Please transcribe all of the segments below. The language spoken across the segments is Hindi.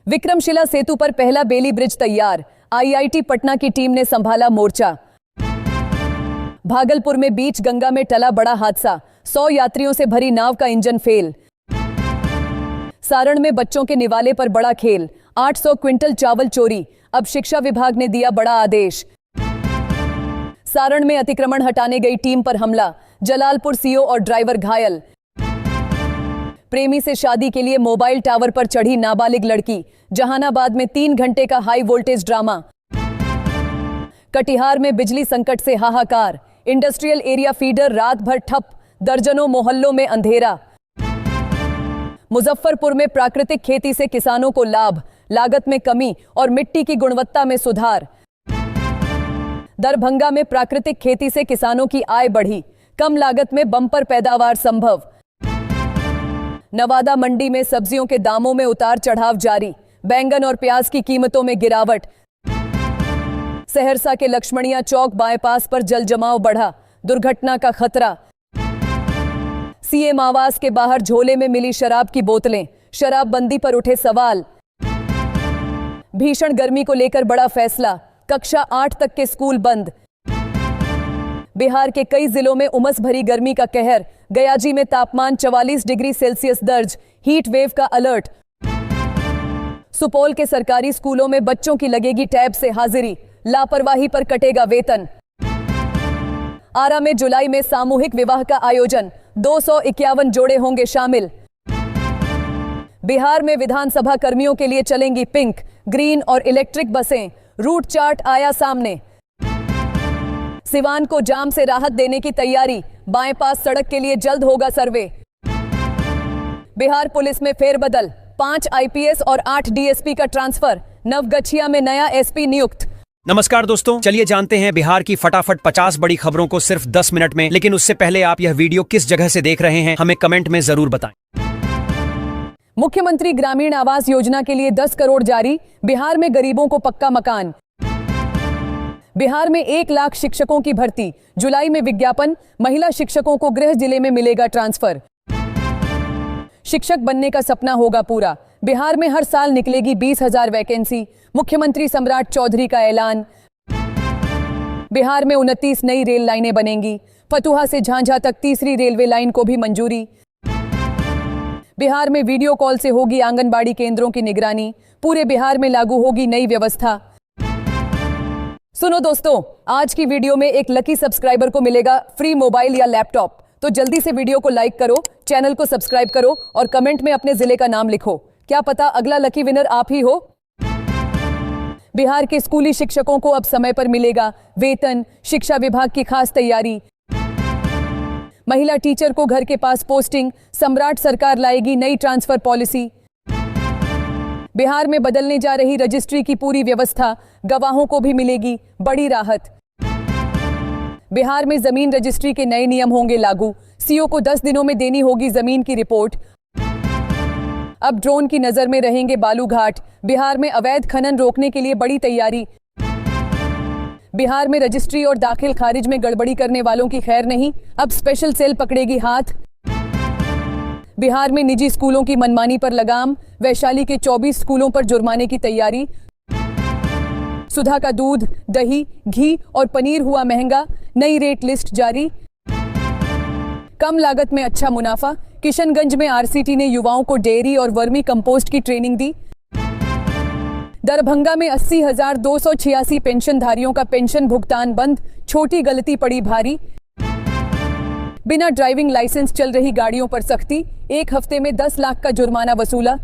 विक्रमशिला सेतु पर पहला बेली ब्रिज तैयार, आईआईटी पटना की टीम ने संभाला मोर्चा। भागलपुर में बीच गंगा में टला बड़ा हादसा, 100 यात्रियों से भरी नाव का इंजन फेल। सारण में बच्चों के निवाले पर बड़ा खेल, 800 क्विंटल चावल चोरी, अब शिक्षा विभाग ने दिया बड़ा आदेश। सारण में अतिक्रमण हटाने गई टीम पर हमला, जलालपुर सीओ और ड्राइवर घायल। प्रेमी से शादी के लिए मोबाइल टावर पर चढ़ी नाबालिग लड़की, जहानाबाद में 3 घंटे का हाई वोल्टेज ड्रामा। कटिहार में बिजली संकट से हाहाकार, इंडस्ट्रियल एरिया फीडर रात भर ठप, दर्जनों मोहल्लों में अंधेरा। मुजफ्फरपुर में प्राकृतिक खेती से किसानों को लाभ, लागत में कमी और मिट्टी की गुणवत्ता में सुधार। दरभंगा में प्राकृतिक खेती से किसानों की आय बढ़ी, कम लागत में बम्पर पैदावार संभव। नवादा मंडी में सब्जियों के दामों में उतार चढ़ाव जारी, बैंगन और प्याज की कीमतों में गिरावट। सहरसा के लक्ष्मणिया चौक बाईपास पर जल जमाव बढ़ा, दुर्घटना का खतरा। सीएम आवास के बाहर झोले में मिली शराब की बोतलें, शराबबंदी पर उठे सवाल। भीषण गर्मी को लेकर बड़ा फैसला, कक्षा 8 तक के स्कूल बंद। बिहार के कई जिलों में उमस भरी गर्मी का कहर, गयाजी में तापमान 44 डिग्री सेल्सियस दर्ज, हीट वेव का अलर्ट। सुपौल के सरकारी स्कूलों में बच्चों की लगेगी टैब से हाजिरी, लापरवाही पर कटेगा वेतन। आरा में जुलाई में सामूहिक विवाह का आयोजन, 251 जोड़े होंगे शामिल। बिहार में विधानसभा कर्मियों के लिए चलेंगी पिंक, ग्रीन और इलेक्ट्रिक बसें, रूट चार्ट आया सामने। सिवान को जाम से राहत देने की तैयारी, बाईपास सड़क के लिए जल्द होगा सर्वे। बिहार पुलिस में फेरबदल, 5 आईपीएस और 8 डीएसपी का ट्रांसफर, नवगछिया में नया एसपी नियुक्त। नमस्कार दोस्तों, चलिए जानते हैं बिहार की फटाफट 50 बड़ी खबरों को सिर्फ 10 मिनट में। लेकिन उससे पहले आप यह वीडियो किस जगह से देख रहे हैं हमें कमेंट में जरूर बताएं। मुख्यमंत्री ग्रामीण आवास योजना के लिए 10 करोड़ जारी, बिहार में गरीबों को पक्का मकान। बिहार में 1 लाख शिक्षकों की भर्ती, जुलाई में विज्ञापन, महिला शिक्षकों को गृह जिले में मिलेगा ट्रांसफर। शिक्षक बनने का सपना होगा पूरा, बिहार में हर साल निकलेगी 20,000 वैकेंसी, मुख्यमंत्री सम्राट चौधरी का ऐलान। बिहार में 29 नई रेल लाइनें बनेंगी, फतुहा से झांझा तक तीसरी रेलवे लाइन को भी मंजूरी। बिहार में वीडियो कॉल से होगी आंगनबाड़ी केंद्रों की निगरानी, पूरे बिहार में लागू होगी नई व्यवस्था। सुनो दोस्तों, आज की वीडियो में एक लकी सब्सक्राइबर को मिलेगा फ्री मोबाइल या लैपटॉप, तो जल्दी से वीडियो को लाइक करो, चैनल को सब्सक्राइब करो और कमेंट में अपने जिले का नाम लिखो। क्या पता अगला लकी विनर आप ही हो। बिहार के स्कूली शिक्षकों को अब समय पर मिलेगा वेतन, शिक्षा विभाग की खास तैयारी। महिला टीचर को घर के पास पोस्टिंग, सम्राट सरकार लाएगी नई ट्रांसफर पॉलिसी। बिहार में बदलने जा रही रजिस्ट्री की पूरी व्यवस्था, गवाहों को भी मिलेगी बड़ी राहत। बिहार में जमीन रजिस्ट्री के नए नियम होंगे लागू, सीओ को 10 दिनों में देनी होगी जमीन की रिपोर्ट। अब ड्रोन की नजर में रहेंगे बालू घाट, बिहार में अवैध खनन रोकने के लिए बड़ी तैयारी। बिहार में रजिस्ट्री और दाखिल खारिज में गड़बड़ी करने वालों की खैर नहीं, अब स्पेशल सेल पकड़ेगी हाथ। बिहार में निजी स्कूलों की मनमानी पर लगाम, वैशाली के 24 स्कूलों पर जुर्माने की तैयारी। सुधा का दूध, दही, घी और पनीर हुआ महंगा, नई रेट लिस्ट जारी। कम लागत में अच्छा मुनाफा, किशनगंज में आरसीटी ने युवाओं को डेयरी और वर्मी कंपोस्ट की ट्रेनिंग दी। दरभंगा में 80,286 पेंशनधारियों का पेंशन भुगतान बंद, छोटी गलती पड़ी भारी। बिना ड्राइविंग लाइसेंस चल रही गाड़ियों पर सख्ती, 1 हफ्ते में 10 लाख का जुर्माना वसूला।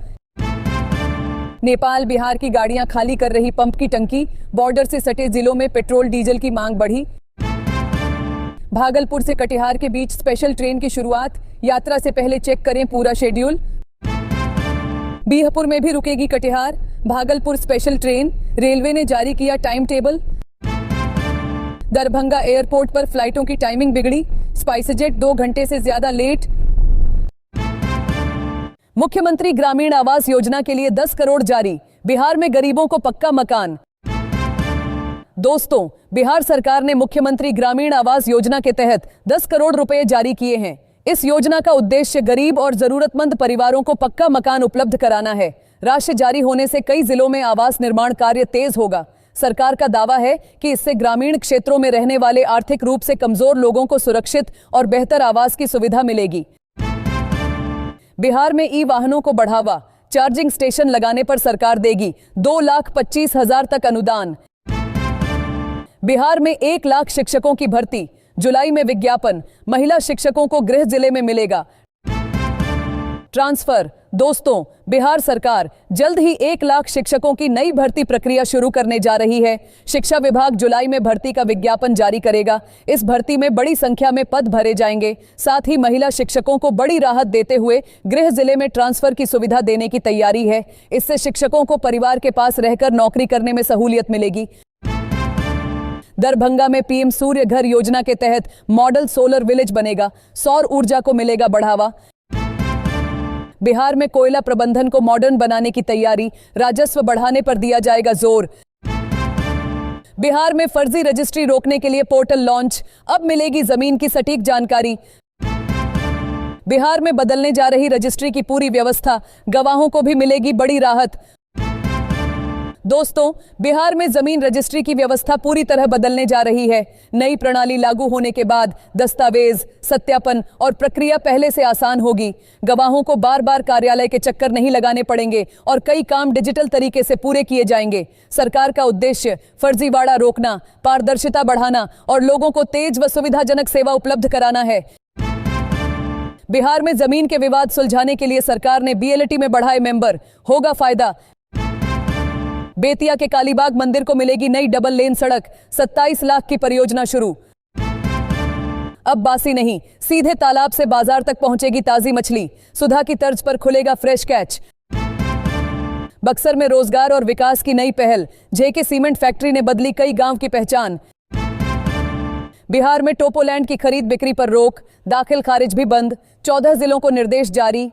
नेपाल बिहार की गाड़ियां खाली कर रही पंप की टंकी, बॉर्डर से सटे जिलों में पेट्रोल डीजल की मांग बढ़ी। भागलपुर से कटिहार के बीच स्पेशल ट्रेन की शुरुआत, यात्रा से पहले चेक करें पूरा शेड्यूल। बीहपुर में भी रुकेगी Katihar, Bhagalpur special train, railway ने जारी किया टाइम टेबल। दरभंगा एयरपोर्ट पर फ्लाइटों की टाइमिंग बिगड़ी, स्पाइसजेट 2 घंटे से ज्यादा लेट। मुख्यमंत्री ग्रामीण आवास योजना के लिए 10 करोड़ जारी, बिहार में गरीबों को पक्का मकान। दोस्तों, बिहार सरकार ने मुख्यमंत्री ग्रामीण आवास योजना के तहत 10 करोड़ रुपए जारी किए हैं। इस योजना का उद्देश्य गरीब और जरूरतमंद परिवारों को पक्का मकान उपलब्ध कराना है। राशि जारी होने से कई जिलों में आवास निर्माण कार्य तेज होगा। सरकार का दावा है कि इससे ग्रामीण क्षेत्रों में रहने वाले आर्थिक रूप से कमजोर लोगों को सुरक्षित और बेहतर आवास की सुविधा मिलेगी। बिहार में ई वाहनों को बढ़ावा, चार्जिंग स्टेशन लगाने पर सरकार देगी 2,25,000 तक अनुदान। बिहार में 1 लाख शिक्षकों की भर्ती, जुलाई में विज्ञापन, महिला शिक्षकों को गृह जिले में मिलेगा ट्रांसफर। दोस्तों, बिहार सरकार जल्द ही 1 लाख शिक्षकों की नई भर्ती प्रक्रिया शुरू करने जा रही है। शिक्षा विभाग जुलाई में भर्ती का विज्ञापन जारी करेगा। इस भर्ती में बड़ी संख्या में पद भरे जाएंगे। साथ ही महिला शिक्षकों को बड़ी राहत देते हुए गृह जिले में ट्रांसफर की सुविधा देने की तैयारी है। इससे शिक्षकों को परिवार के पास रहकर नौकरी करने में सहूलियत मिलेगी। दरभंगा में पीएम सूर्य घर योजना के तहत मॉडल सोलर विलेज बनेगा, सौर ऊर्जा को मिलेगा बढ़ावा। बिहार में कोयला प्रबंधन को मॉडर्न बनाने की तैयारी, राजस्व बढ़ाने पर दिया जाएगा जोर। बिहार में फर्जी रजिस्ट्री रोकने के लिए पोर्टल लॉन्च, अब मिलेगी जमीन की सटीक जानकारी। बिहार में बदलने जा रही रजिस्ट्री की पूरी व्यवस्था, गवाहों को भी मिलेगी बड़ी राहत। दोस्तों, बिहार में जमीन रजिस्ट्री की व्यवस्था पूरी तरह बदलने जा रही है। नई प्रणाली लागू होने के बाद दस्तावेज, सत्यापन और प्रक्रिया पहले से आसान होगी। गवाहों को बार बार कार्यालय के चक्कर नहीं लगाने पड़ेंगे और कई काम डिजिटल तरीके से पूरे किए जाएंगे। सरकार का उद्देश्य फर्जीवाड़ा रोकना, पारदर्शिता बढ़ाना और लोगों को तेज व सुविधाजनक सेवा उपलब्ध कराना है। बिहार में जमीन के विवाद सुलझाने के लिए सरकार ने बीएलटी में बढ़ाए मेंबर, होगा फायदा। बेतिया के कालीबाग मंदिर को मिलेगी नई डबल लेन सड़क, 27 लाख की परियोजना शुरू। अब बासी नहीं, सीधे तालाब से बाजार तक पहुंचेगी ताजी मछली, सुधा की तर्ज पर खुलेगा फ्रेश कैच। बक्सर में रोजगार और विकास की नई पहल, जेके सीमेंट फैक्ट्री ने बदली कई गांव की पहचान। बिहार में टोपोलैंड की खरीद बिक्री पर रोक, दाखिल खारिज भी बंद, 14 जिलों को निर्देश जारी।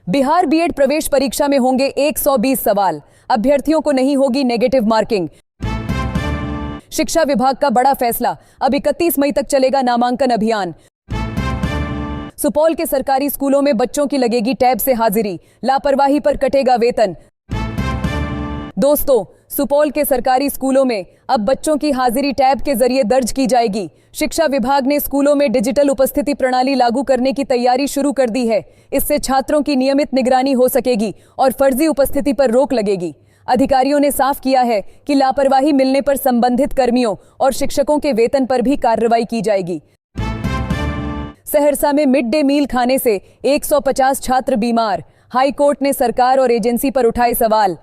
बिहार बीएड प्रवेश परीक्षा में होंगे 120 सवाल, अभ्यर्थियों को नहीं होगी नेगेटिव मार्किंग। शिक्षा विभाग का बड़ा फैसला, अब 31 मई तक चलेगा नामांकन अभियान। सुपौल के सरकारी स्कूलों में बच्चों की लगेगी टैब से हाजिरी, लापरवाही पर कटेगा वेतन। दोस्तों, सुपौल के सरकारी स्कूलों में अब बच्चों की हाजिरी टैब के जरिए दर्ज की जाएगी। शिक्षा विभाग ने स्कूलों में डिजिटल उपस्थिति प्रणाली लागू करने की तैयारी शुरू कर दी है। इससे छात्रों की नियमित निगरानी हो सकेगी और फर्जी उपस्थिति पर रोक लगेगी। अधिकारियों ने साफ किया है कि लापरवाही मिलने पर संबंधित कर्मियों और शिक्षकों के वेतन पर भी कार्रवाई की जाएगी। सहरसा में मिड डे मील खाने से 150 छात्र बीमार, हाईकोर्ट ने सरकार और एजेंसी पर उठाए सवाल।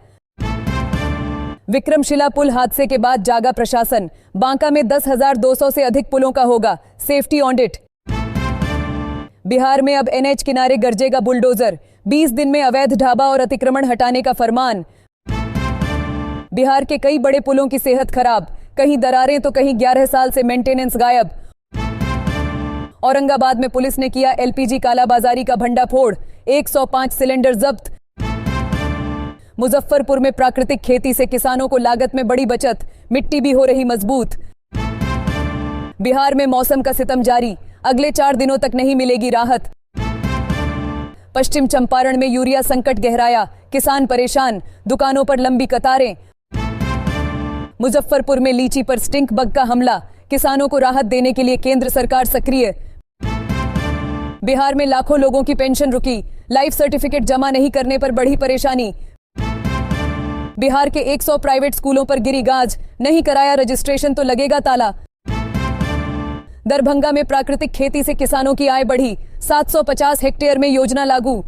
विक्रमशिला पुल हादसे के बाद जागा प्रशासन, बांका में 10,200 से अधिक पुलों का होगा सेफ्टी ऑडिट। बिहार में अब एनएच किनारे गरजेगा बुलडोजर, 20 दिन में अवैध ढाबा और अतिक्रमण हटाने का फरमान। बिहार के कई बड़े पुलों की सेहत खराब, कहीं दरारें तो कहीं 11 साल से मेंटेनेंस गायब। औरंगाबाद में पुलिस ने किया एलपीजी कालाबाजारी का भंडाफोड़, 105 सिलेंडर जब्त। मुजफ्फरपुर में प्राकृतिक खेती से किसानों को लागत में बड़ी बचत, मिट्टी भी हो रही मजबूत। बिहार में मौसम का सितम जारी, अगले 4 दिनों तक नहीं मिलेगी राहत। पश्चिम चंपारण में यूरिया संकट गहराया, किसान परेशान, दुकानों पर लंबी कतारें। मुजफ्फरपुर में लीची पर स्टिंक बग का हमला, किसानों को राहत देने के लिए केंद्र सरकार सक्रिय। बिहार में लाखों लोगों की पेंशन रुकी, लाइफ सर्टिफिकेट जमा नहीं करने पर बढ़ी परेशानी। बिहार के 100 प्राइवेट स्कूलों पर गिरी गाज, नहीं कराया रजिस्ट्रेशन तो लगेगा ताला। दरभंगा में प्राकृतिक खेती से किसानों की आय बढ़ी, 750 हेक्टेयर में योजना लागू,